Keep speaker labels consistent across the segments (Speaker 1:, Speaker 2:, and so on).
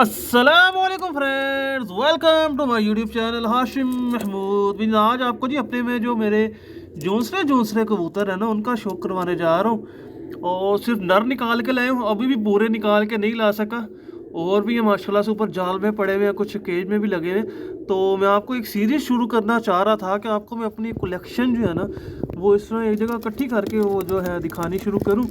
Speaker 1: अस्सलामुअलैकुम friends, welcome to my YouTube channel Hashim Mahmood. भी आज आपको जी अपने में जो मेरे जोंसरे कबूतर हैं ना, उनका शौक करवाने जा रहा हूँ। और सिर्फ नर निकाल के लाए हूँ, अभी भी पूरे निकाल के नहीं ला सका। और भी ये माशाल्लाह से ऊपर जाल में पड़े हुए हैं, कुछ केज में भी लगे हुए हैं। तो मैं आपको एक सीरीज़ शुरू करना चाह रहा था कि आपको मैं अपनी कलेक्शन जो है ना, वो इस तरह एक जगह इकट्ठी करके वो जो है दिखानी शुरू करूँ।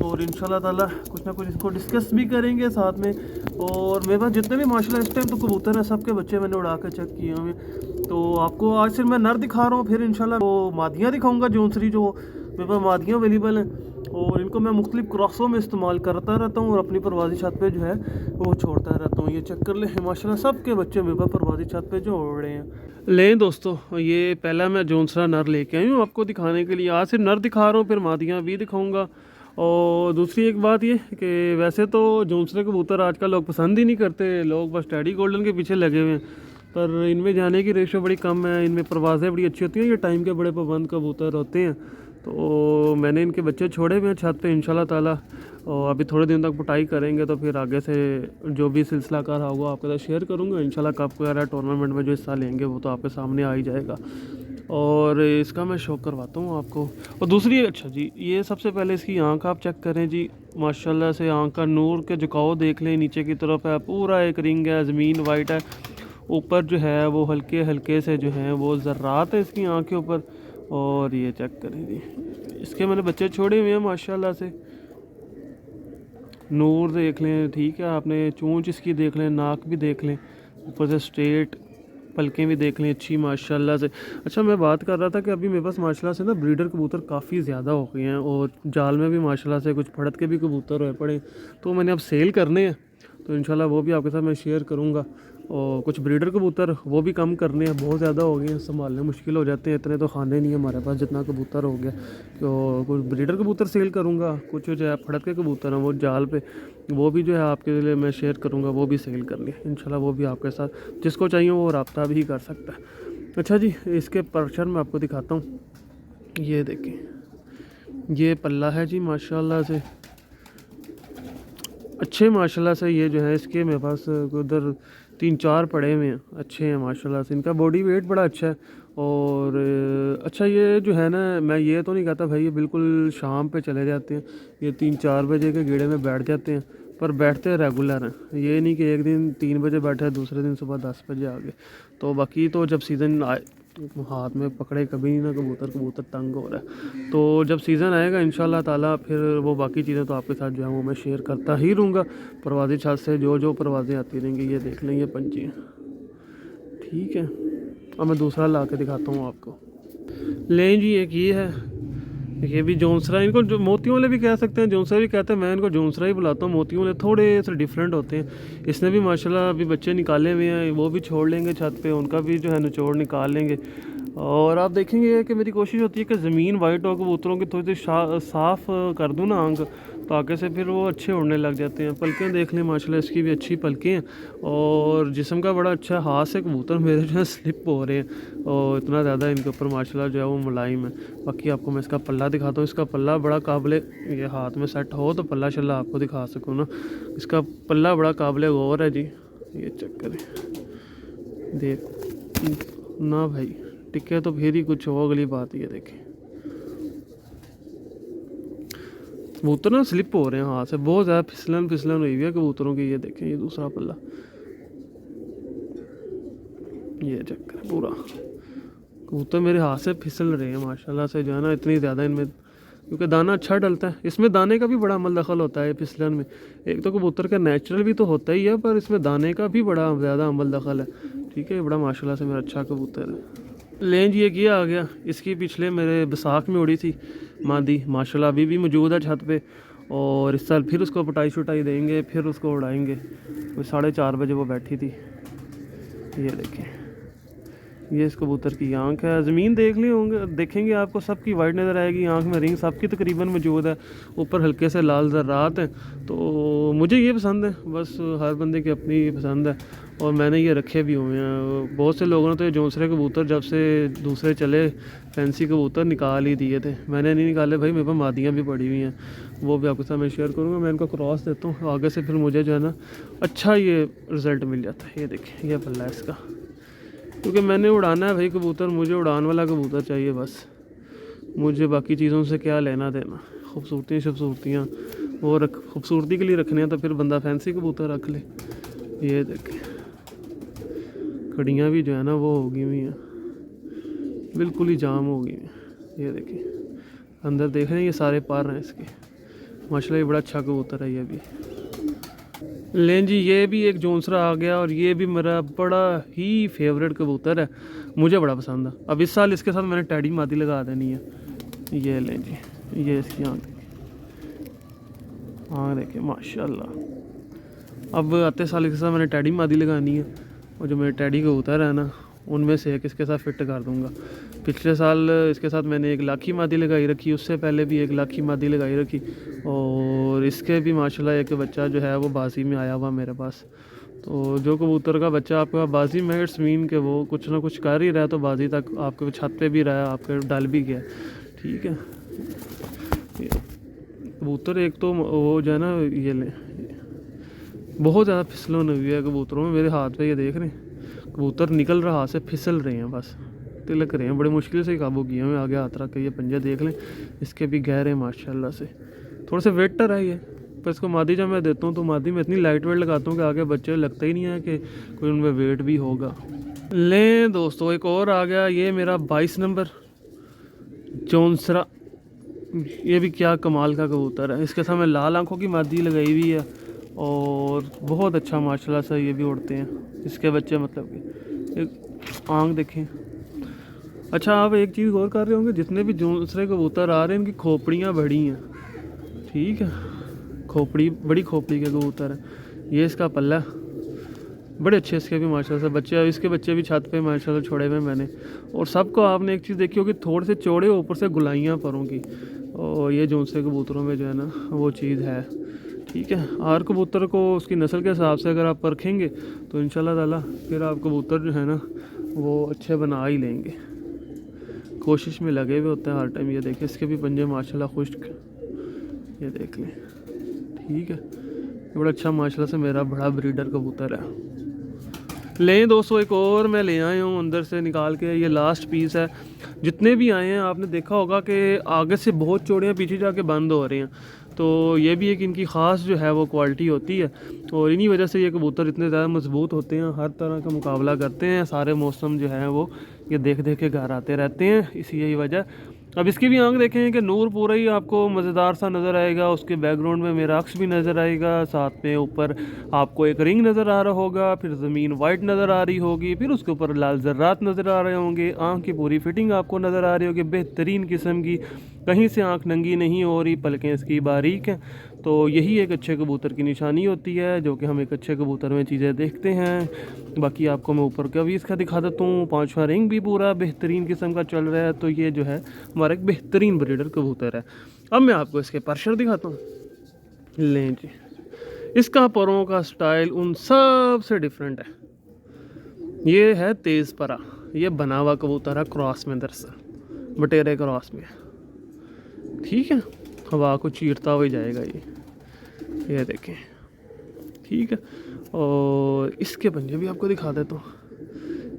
Speaker 1: और इंशाल्लाह ताला कुछ ना कुछ इसको डिस्कस भी करेंगे साथ में। और मेरे पास जितने भी माशाल्लाह इस टाइम तो कबूतर हैं, सबके बच्चे मैंने उड़ा कर चेक किए हुए। तो आपको आज सिर्फ मैं नर दिखा रहा हूँ, फिर इंशाल्लाह वो मादियाँ दिखाऊंगा जोंसरी जो मेरे पास मादियाँ अवेलेबल हैं। और इनको मैं मुख्तलिफ क्रॉसों में इस्तेमाल करता रहता हूँ और अपनी परवाज़ी छत पे जो है वो छोड़ता रहता हूँ। ये चेक कर ले माशाल्लाह सबके बच्चे मेरे पास परवाज़ी छत पे जो उड़ रहे हैं। लें दोस्तों, ये पहला मैं जोंसरा नर लेके आई हूँ आपको दिखाने के लिए। आज सिर्फ नर दिखा रहा हूँ, फिर मादियाँ भी दिखाऊँगा। और दूसरी एक बात ये कि वैसे तो जोंसरे कबूतर आजकल लोग पसंद ही नहीं करते, लोग बस टेडी गोल्डन के पीछे लगे हुए हैं। पर इनमें जाने की रेशो बड़ी कम है, इनमें परवाज़ें बड़ी अच्छी होती हैं, ये टाइम के बड़े पाबंद कबूतर होते हैं। तो मैंने इनके बच्चे छोड़े हुए हैं छत पे इंशाल्लाह ताला। और अभी थोड़े दिन तक पटाई करेंगे तो फिर आगे से जो भी सिलसिला कार होगा आपके साथ शेयर करूँगा इंशाल्लाह। कप वगैरह टूर्नामेंट में जो हिस्सा लेंगे वो तो आपके सामने आ ही जाएगा। और इसका मैं शौक करवाता हूँ आपको। और दूसरी, अच्छा जी, ये सबसे पहले इसकी आँख आप चेक करें जी। माशाल्लाह से आँख का नूर के झुकाव देख लें, नीचे की तरफ है, पूरा एक रिंग है, ज़मीन वाइट है, ऊपर जो है वो हल्के हल्के से जो हैं वो ज़र्रात है इसकी आँख के ऊपर। और ये चेक करें जी, इसके मैंने बच्चे छोड़े हुए हैं माशाल्लाह से। नूर देख लें, ठीक है, आपने चोंच इसकी देख लें, नाक भी देख लें, ऊपर से स्ट्रेट पलकें भी देख लें अच्छी माशाल्लाह से। अच्छा, मैं बात कर रहा था कि अभी मेरे पास माशाल्लाह से ना ब्रीडर कबूतर काफ़ी ज़्यादा हो गए हैं और जाल में भी माशाल्लाह से कुछ फड़त के भी कबूतर हुए पड़े, तो मैंने अब सेल करने हैं। तो इंशाल्लाह वो भी आपके साथ मैं शेयर करूँगा। और कुछ ब्रीडर कबूतर वो भी कम करने हैं, बहुत ज़्यादा हो गए हैं, संभालने मुश्किल हो जाते हैं, इतने तो खाने नहीं है हमारे पास जितना कबूतर हो गया। तो कुछ ब्रीडर कबूतर सेल करूँगा, कुछ जो है फड़क के कबूतर हैं वो जाल पे, वो भी जो है आपके लिए मैं शेयर करूँगा, वो भी सेल करनी है इंशाल्लाह। वो भी आपके साथ जिसको चाहिए वो रब्ता भी कर सकता है। अच्छा जी, इसके पर्चर मैं आपको दिखाता हूँ। ये देखें, ये पल्ला है जी माशाल्लाह से अच्छे, माशाल्लाह से ये जो है इसके मेरे पास उधर 3-4 पड़े हुए हैं, अच्छे हैं माशाल्लाह से। इनका बॉडी वेट बड़ा अच्छा है। और अच्छा, ये जो है ना, मैं ये तो नहीं कहता भाई ये बिल्कुल शाम पे चले जाते हैं, ये 3-4 बजे के गेड़े में बैठ जाते हैं, पर बैठते रेगुलर हैं। ये नहीं कि एक दिन 3 बजे बैठे दूसरे दिन सुबह 10 बजे आ गए। तो बाकी तो जब सीज़न आए, हाथ में पकड़े कभी नहीं ना कबूतर, कबूतर तंग हो रहा है। तो जब सीज़न आएगा इंशाल्लाह ताला फिर वो बाकी चीज़ें तो आपके साथ जो है वो मैं शेयर करता ही रहूँगा। परवाज़ी छत से जो परवाज़ें आती रहेंगी, ये देख लें, ये पंछी हैं, ठीक है। अब मैं दूसरा ला के दिखाता हूँ आपको। लें जी, एक ये है, ये भी जोंसरा, इनको जो मोतियों वाले भी कह सकते हैं, जोंसरा भी कहते हैं, मैं इनको जोंसरा ही बुलाता हूँ। मोतियों वाले थोड़े से डिफरेंट होते हैं। इसने भी माशाल्लाह अभी बच्चे निकाले हुए हैं, वो भी छोड़ लेंगे छत पे, उनका भी जो है निचोड़ निकाल लेंगे। और आप देखेंगे कि मेरी कोशिश होती है कि ज़मीन वाइट हो, कबूतरों की थोड़ी सी साफ़ कर दूँ ना आंख, तो आगे से फिर वो अच्छे उड़ने लग जाते हैं। पलकें देख लें माशाल्लाह, इसकी भी अच्छी पलकें हैं और जिस्म का बड़ा अच्छा हाथ से कबूतर मेरे जो है स्लिप हो रहे हैं और इतना ज़्यादा इनके ऊपर माशाल्लाह जो है वो मुलायम है। बाकी आपको मैं इसका पल्ला दिखाता हूँ। इसका पल्ला बड़ा काबिल, ये हाथ में सेट हो तो पल्ला शल्ला आपको दिखा सकूँ ना। इसका पल्ला बड़ा काबिल गौर है जी, ये चेक करें, देख ना भाई, टिके तो फिर ही कुछ हो, अगली बात ये देखें, कबूतर ना स्लिप हो रहे हैं हाथ से, बहुत ज़्यादा फिसलन हुई हुई है कबूतरों की। ये देखें, ये दूसरा पल्ला, ये चेक करें, पूरा कबूतर मेरे हाथ से फिसल रहे हैं माशाल्लाह से जो है ना, इतनी ज़्यादा इनमें, क्योंकि दाना अच्छा डलता है। इसमें दाने का भी बड़ा अमल दखल होता है फिसलन में। एक तो कबूतर का नेचुरल भी तो होता ही है, पर इसमें दाने का भी बड़ा ज़्यादा अमल दखल है, ठीक है। बड़ा माशाल्लाह से मेरा अच्छा कबूतर है। लेंज ये किया आ गया, इसकी पिछले मेरे बैसाख में उड़ी थी मादी, माशाल्लाह अभी भी मौजूद है छत पे। और इस साल फिर उसको पटाई शुटाई देंगे, फिर उसको उड़ाएंगे। कोई 4:30 बजे वो बैठी थी, ये देखें, ये इस कबूतर की आंख है। ज़मीन देख ली होंगे, देखेंगे आपको सबकी वाइट नज़र आएगी, आंख में रिंग सबकी तकरीबन मौजूद है, ऊपर हल्के से लाल ज़र्रात हैं। तो मुझे ये पसंद है, बस हर बंदे की अपनी पसंद है। और मैंने ये रखे भी हुए हैं। बहुत से लोगों ने तो ये जोंसरे कबूतर जब से दूसरे चले फैंसी कबूतर निकाल ही दिए थे, मैंने नहीं निकाले भाई, मेरे पास मादियाँ भी पड़ी हुई हैं। वो भी आपके साथ मैं शेयर करूँगा। मैं इनको क्रॉस देता हूँ आगे से, फिर मुझे जो है ना अच्छा ये रिज़ल्ट मिल जाता है। ये देखिए ये पल्ला है इसका, क्योंकि मैंने उड़ाना है भाई कबूतर, मुझे उड़ान वाला कबूतर चाहिए बस, मुझे बाकी चीज़ों से क्या लेना देना। खूबसूरतियाँ वो खूबसूरती के लिए रखने हैं तो फिर बंदा फैंसी कबूतर रख ले। ये देखें कड़ियाँ भी जो है ना वो होगी हुई हैं, बिल्कुल ही जाम हो गई हैं। ये देखें अंदर देख रहे हैं, ये सारे पर हैं इसके, माशाल्लाह ये बड़ा अच्छा कबूतर है ये भी। लें जी, ये भी एक जोंसरा आ गया और ये भी मेरा बड़ा ही फेवरेट कबूतर है, मुझे बड़ा पसंद है। अब इस साल इसके साथ मैंने टैडी मादी लगा देनी है। ये लें जी, ये इसकी आँख देखिए माशाल्लाह। अब आते साल इसके साथ मैंने टैडी मादी लगानी है, और जो मेरे टैडी कबूतर है ना उनमें से एक इसके साथ फिट कर दूंगा। पिछले साल इसके साथ मैंने एक लाखी मादी लगाई रखी, उससे पहले भी एक लाखी मादी लगाई रखी, और इसके भी माशाल्लाह एक बच्चा जो है वो बाजी में आया हुआ मेरे पास। तो जो कबूतर का बच्चा आपके पास बाजी में, इट्स मीन के वो कुछ ना कुछ कर ही रहा है, तो बाजी तक आपके छत पे भी रहा है, आपके डल भी गया। ठीक है, कबूतर एक तो वो जो है ना ये ले बहुत ज़्यादा फिसलन हुई है कबूतरों में। मेरे हाथ पे ये देख रहे हैं कबूतर निकल रहा से फिसल रहे हैं, बस तिलक रहे हैं, बड़े मुश्किल से काबू किए हैं। आगे हाथ रख के ये पंजे देख लें, इसके भी गहरे माशाल्लाह से, थोड़े से वेटर है ये। पर इसको मादी जब मैं देता हूँ तो मादी में इतनी लाइट वेट लगाता हूँ कि आगे बच्चे लगता ही नहीं है कि कोई उनमें वेट भी होगा। लें दोस्तों एक और आ गया, ये मेरा 22 नंबर जोंसरा। ये भी क्या कमाल का कबूतर है, इसके साथ मैं लाल आंखों की मादी लगाई हुई है, और बहुत अच्छा माशाल्लाह से ये भी उड़ते हैं इसके बच्चे, मतलब कि एक आँख देखें। अच्छा आप एक चीज़ गौर कर रहे होंगे, जितने भी दूसरे कबूतर आ रहे हैं इनकी खोपड़ियाँ बड़ी हैं। ठीक है, खोपड़ी बड़ी खोपड़ी के कबूतर है। ये इसका पल्ला बड़े अच्छे इसके भी माशाल्लाह से बच्चे, इसके बच्चे भी छत पे माशाल्लाह छोड़े हुए मैंने। और सबको आपने एक चीज़ देखी होगी, थोड़े से चौड़े ऊपर से गुलाइयाँ परों की, और ये जोंसे कबूतरों में जो है ना वो चीज़ है। ठीक है, हर कबूतर को उसकी नस्ल के हिसाब से अगर आप परखेंगे तो इंशाल्लाह ताला फिर आप कबूतर जो है ना वो अच्छे बना ही लेंगे। कोशिश में लगे हुए होते हैं हर टाइम। ये देखिए इसके भी पंजे माशाल्लाह खुश्क, ये देख लें। ठीक है, ये बड़ा अच्छा माशाल्लाह से मेरा बड़ा ब्रीडर कबूतर है। लें दोस्तों एक और मैं ले आया हूँ अंदर से निकाल के, ये लास्ट पीस है। जितने भी आए हैं आपने देखा होगा कि आगे से बहुत चौड़े हैं, पीछे जाके बंद हो रहे हैं, तो ये भी एक इनकी ख़ास जो है वो क्वालिटी होती है, और इन्हीं वजह से ये कबूतर इतने ज़्यादा मजबूत होते हैं, हर तरह का मुकाबला करते हैं, सारे मौसम जो है वो ये देख देख के घर आते रहते हैं, इसी यही वजह। अब इसकी भी आंख देखें कि नूर पूरा ही आपको मज़ेदार सा नज़र आएगा, उसके बैकग्राउंड में मेरा अक्स भी नज़र आएगा, साथ में ऊपर आपको एक रिंग नज़र आ रहा होगा, फिर ज़मीन वाइट नज़र आ रही होगी, फिर उसके ऊपर लाल ज़र्रात नज़र आ रहे होंगे, आँख की पूरी फिटिंग आपको नज़र आ रही होगी बेहतरीन किस्म की, कहीं से आँख नंगी नहीं हो रही, पलकें इसकी बारीक हैं। तो यही एक अच्छे कबूतर की निशानी होती है, जो कि हम एक अच्छे कबूतर में चीज़ें देखते हैं। बाकी आपको मैं ऊपर का भी इसका दिखा देता हूँ, 5वां रिंग भी पूरा बेहतरीन किस्म का चल रहा है। तो ये जो है हमारा एक बेहतरीन ब्रीडर कबूतर है। अब मैं आपको इसके परशर दिखाता हूँ। लें जी, इसका परों का स्टाइल उन सब से डिफरेंट है। ये है तेज़ परा, ये बना हुआ कबूतर है क्रॉस में, दरअसल बटेरे क्रॉस में। ठीक है, हवा को चीरता हुआ जाएगा ये देखें। ठीक है, और इसके पंजे भी आपको दिखा देता हूँ।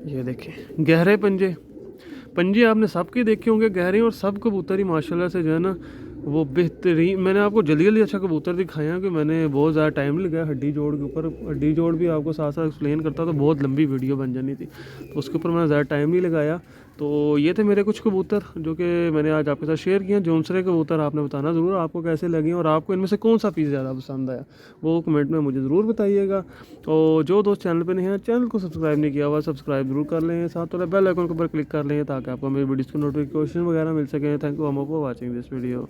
Speaker 1: ये देखें गहरे पंजे आपने सबके देखे होंगे गहरे, और सब कबूतर ही माशाल्लाह से जो है ना वो बेहतरीन। मैंने आपको जल्दी जल्दी अच्छा कबूतर दिखाया कि मैंने बहुत ज़्यादा टाइम लगा हड्डी जोड़ के ऊपर। हड्डी जोड़ भी आपको साथ साथ एक्सप्लेन करता तो बहुत लंबी वीडियो बन जानी थी, तो उसके ऊपर मैंने ज़्यादा टाइम नहीं लगाया। तो ये थे मेरे कुछ कबूतर जो कि मैंने आज आपके साथ शेयर किया। जोंसरे कबूतर आपने बताना ज़रूर आपको कैसे लगे, और आपको इनमें से कौन सा पीस ज़्यादा पसंद आया वो कमेंट में मुझे ज़रूर बताइएगा। और जो दोस्त चैनल पर नहीं है, चैनल को सब्सक्राइब नहीं किया हुआ सब्सक्राइब जरूर कर लें, साथ वाले बेल आइकन के ऊपर क्लिक कर लें ताकि आपको मेरी वीडियोज़ की नोटिफिकेशन वगैरह मिल सके। Thank you for watching this video.